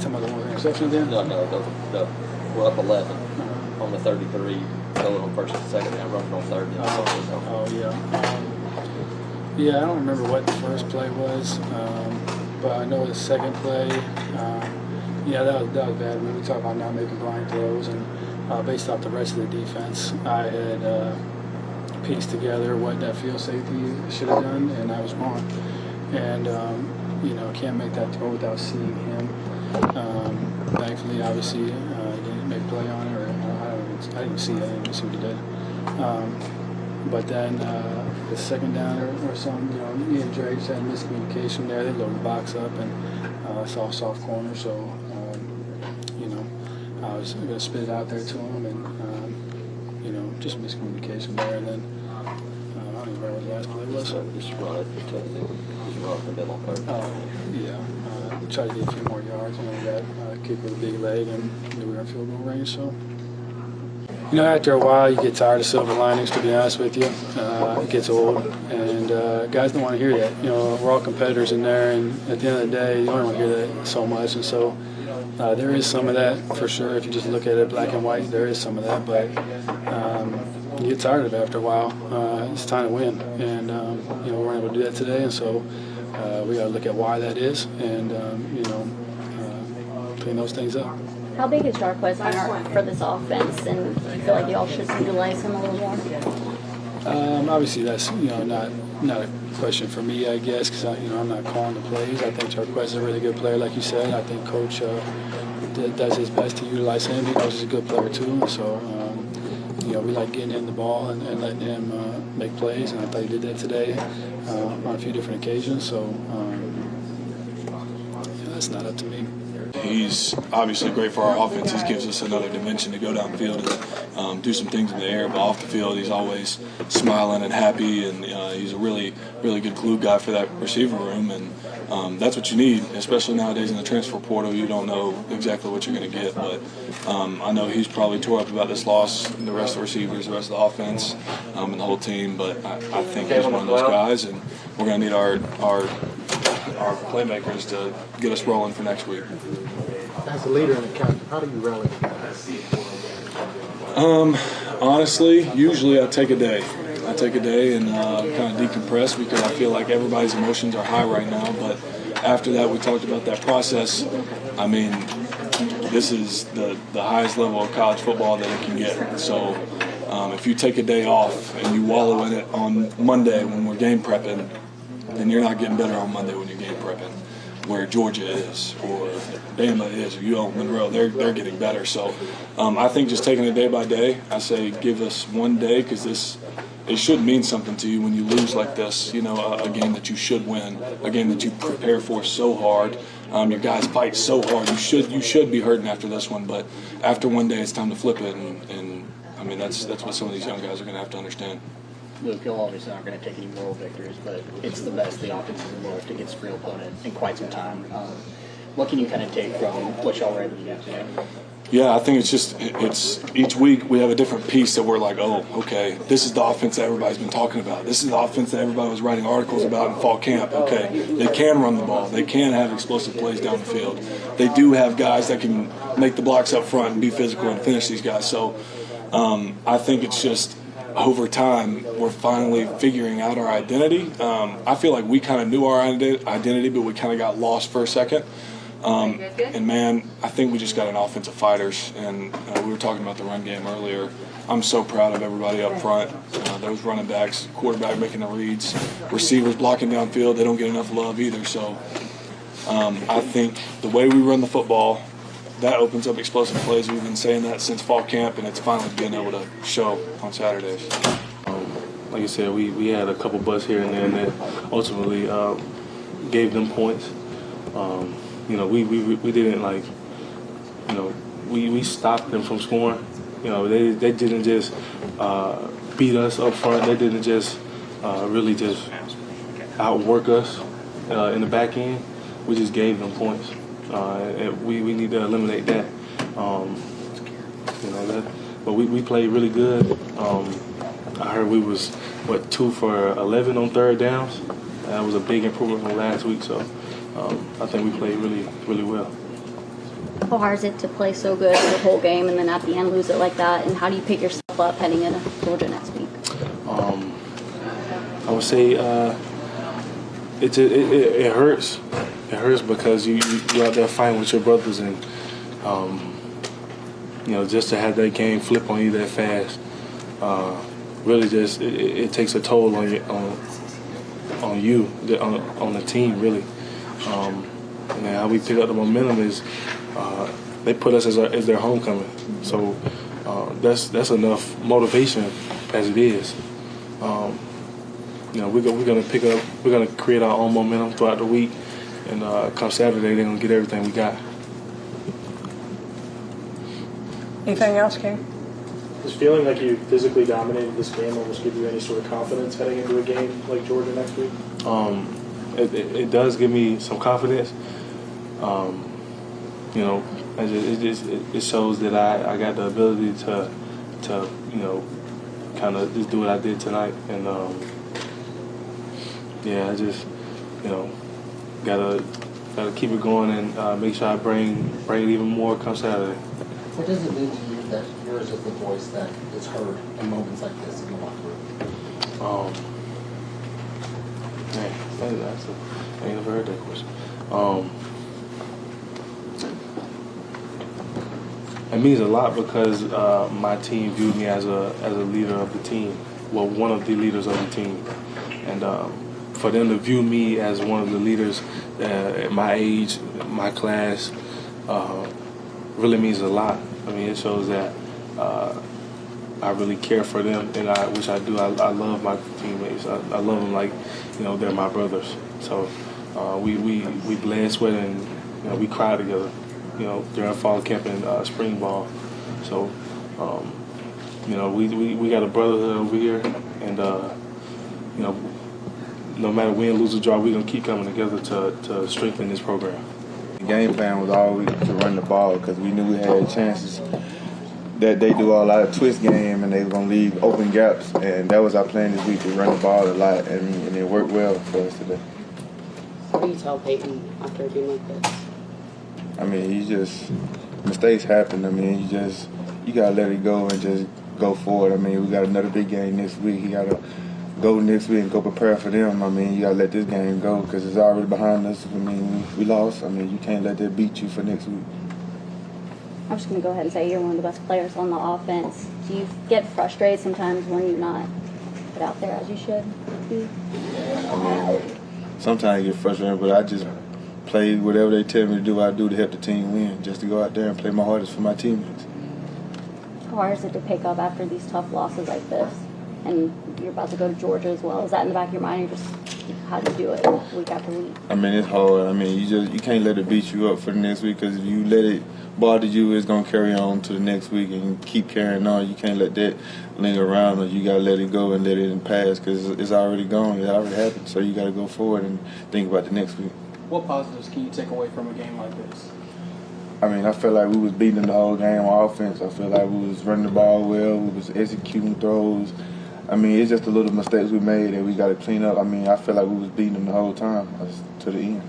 talking about the one interception then? No, we're up 11 on the 33, going on first and second down, running on third. Yeah, I don't remember what the first play was, but I know the second play, that was bad. I mean, we talked about not making blind throws, and based off the rest of the defense, I had pieced together what that field safety should have done, and I was wrong. And, can't make that throw without seeing him. Thankfully, obviously, didn't make play on it, or I didn't see it. I didn't see what he did. But then the second down or something, me and Dre just had miscommunication there. They loaded the box up and saw a soft corner, so I was going to spit it out there to him, and just miscommunication there. And then I don't even remember what the last play was. Just run it because he's running the middle on third. Tried to get a few more yards, and we got a kick with a big leg, and we were in field goal range. So, after a while, you get tired of silver linings. To be honest with you, it gets old, and guys don't want to hear that. We're all competitors in there, and at the end of the day, you don't want to hear that so much. And so, there is some of that for sure. If you just look at it black and white, there is some of that, but you get tired of it after a while. It's time to win, and we're able to do that today, and so. We got to look at why that is, and clean those things up. How big is Jarquez Hunter for this offense, and do you feel like y'all should utilize him a little more? Obviously, that's not a question for me, I guess, because I'm not calling the plays. I think Jarquez is a really good player, like you said. I think Coach does his best to utilize him. He knows he's a good player too, so. We like getting him the ball and letting him make plays, and I thought he did that today on a few different occasions. So that's not up to me. He's obviously great for our offense. He gives us another dimension to go downfield and do some things in the air. But off the field, he's always smiling and happy, and he's a really, really good glue guy for that receiver room. And that's what you need, especially nowadays in the transfer portal. You don't know exactly what you're going to get. But I know he's probably tore up about this loss, the rest of the receivers, the rest of the offense, and the whole team. But I think he's one of those guys, and we're going to need our playmakers to get us rolling for next week. As a leader and a captain, how do you rally the guys? Honestly, usually I take a day. I take a day and kind of decompress because I feel like everybody's emotions are high right now. But after that, we talked about that process. I mean, this is the highest level of college football that it can get. So if you take a day off and you wallow in it on Monday when we're game prepping, then you're not getting better on Monday when you're game prepping. Where Georgia is, or Bama is, or Monroe, they're getting better. So I think just taking it day by day, I say give us one day, because it should mean something to you when you lose like this. A game that you should win, a game that you prepare for so hard. Your guys fight so hard. You should be hurting after this one, but after one day, it's time to flip it. And I mean that's what some of these young guys are going to have to understand. Luke, you'll obviously not going to take any moral victories, but it's the best the offense has emerged against a real opponent in quite some time. What can you kind of take from what y'all were able to do today? Yeah, I think it's each week we have a different piece that we're like, oh, okay, this is the offense that everybody's been talking about. This is the offense that everybody was writing articles about in fall camp. Okay, they can run the ball. They can have explosive plays down the field. They do have guys that can make the blocks up front and be physical and finish these guys. So I think it's just over time, we're finally figuring out our identity. I feel like we kind of knew our identity, but we kind of got lost for a second. And, man, I think we just got an offense of fighters. And we were talking about the run game earlier. I'm so proud of everybody up front. Those running backs, quarterback making the reads, receivers blocking downfield. They don't get enough love either. So I think the way we run the football, that opens up explosive plays. We've been saying that since fall camp, and it's finally being able to show on Saturdays. Like you said, we had a couple busts here and there, and that ultimately gave them points. We didn't we stopped them from scoring. They didn't just beat us up front. They didn't just really just outwork us in the back end. We just gave them points. And we need to eliminate that. But we played really good. I heard we was 2 for 11 on third downs. That was a big improvement from last week. So I think we played really, really well. How hard is it to play so good the whole game and then at the end lose it like that? And how do you pick yourself up heading into Georgia next week? I would say it hurts. It hurts because you're out there fighting with your brothers, and just to have that game flip on you that fast, really just it takes a toll on you, on the team really. And how we pick up the momentum is they put us as their homecoming, so that's enough motivation as it is. We're gonna create our own momentum throughout the week, and come Saturday they're gonna get everything we got. Anything else, King? Does feeling like you physically dominated this game almost give you any sort of confidence heading into a game like Georgia next week? It does give me some confidence. It shows that I got the ability to kind of just do what I did tonight, and I just gotta keep it going and make sure I bring it even more come Saturday. What does it mean to you that yours is the voice that is heard in moments like this in the locker room? I ain't never heard that question. It means a lot because my team viewed me as a leader of the team, well, one of the leaders of the team, and for them to view me as one of the leaders at my age, my class, really means a lot. I mean, it shows that I really care for them, and which I do. I love my teammates. I love them like they're my brothers. So we bled, sweat, and we cried together. During fall camp and spring ball. So we got a brotherhood over here, and no matter win, lose, or draw, we're gonna keep coming together to strengthen this program. The game plan was always to run the ball because we knew we had chances that they do all out of twist game and they were going to leave open gaps, and that was our plan this week, to run the ball a lot, and it worked well for us today. What do you tell Peyton after a game like this? I mean, mistakes happen. I mean, you got to let it go and just go forward. I mean, we got another big game next week. You got to go next week and go prepare for them. I mean, you got to let this game go because it's already behind us. I mean, we lost. I mean, you can't let that beat you for next week. I'm just going to go ahead and say you're one of the best players on the offense. Do you get frustrated sometimes when you're not put out there as you should be? I mean, sometimes you get frustrated, but I just play whatever they tell me to do. I do to help the team win, just to go out there and play my hardest for my teammates. How hard is it to pick up after these tough losses like this? And you're about to go to Georgia as well. Is that in the back of your mind? Or just how do you do it week after week? I mean, it's hard. I mean, you can't let it beat you up for the next week, because if you let it bother you, it's gonna carry on to the next week and keep carrying on. You can't let that linger around, or you gotta let it go and let it pass, because it's already gone. It already happened. So you gotta go forward and think about the next week. What positives can you take away from a game like this? I mean, I feel like we was beating them the whole game on offense. I feel like we was running the ball well. We was executing throws. I mean, it's just the little mistakes we made that we got to clean up. I mean, I feel like we was beating them the whole time to the end.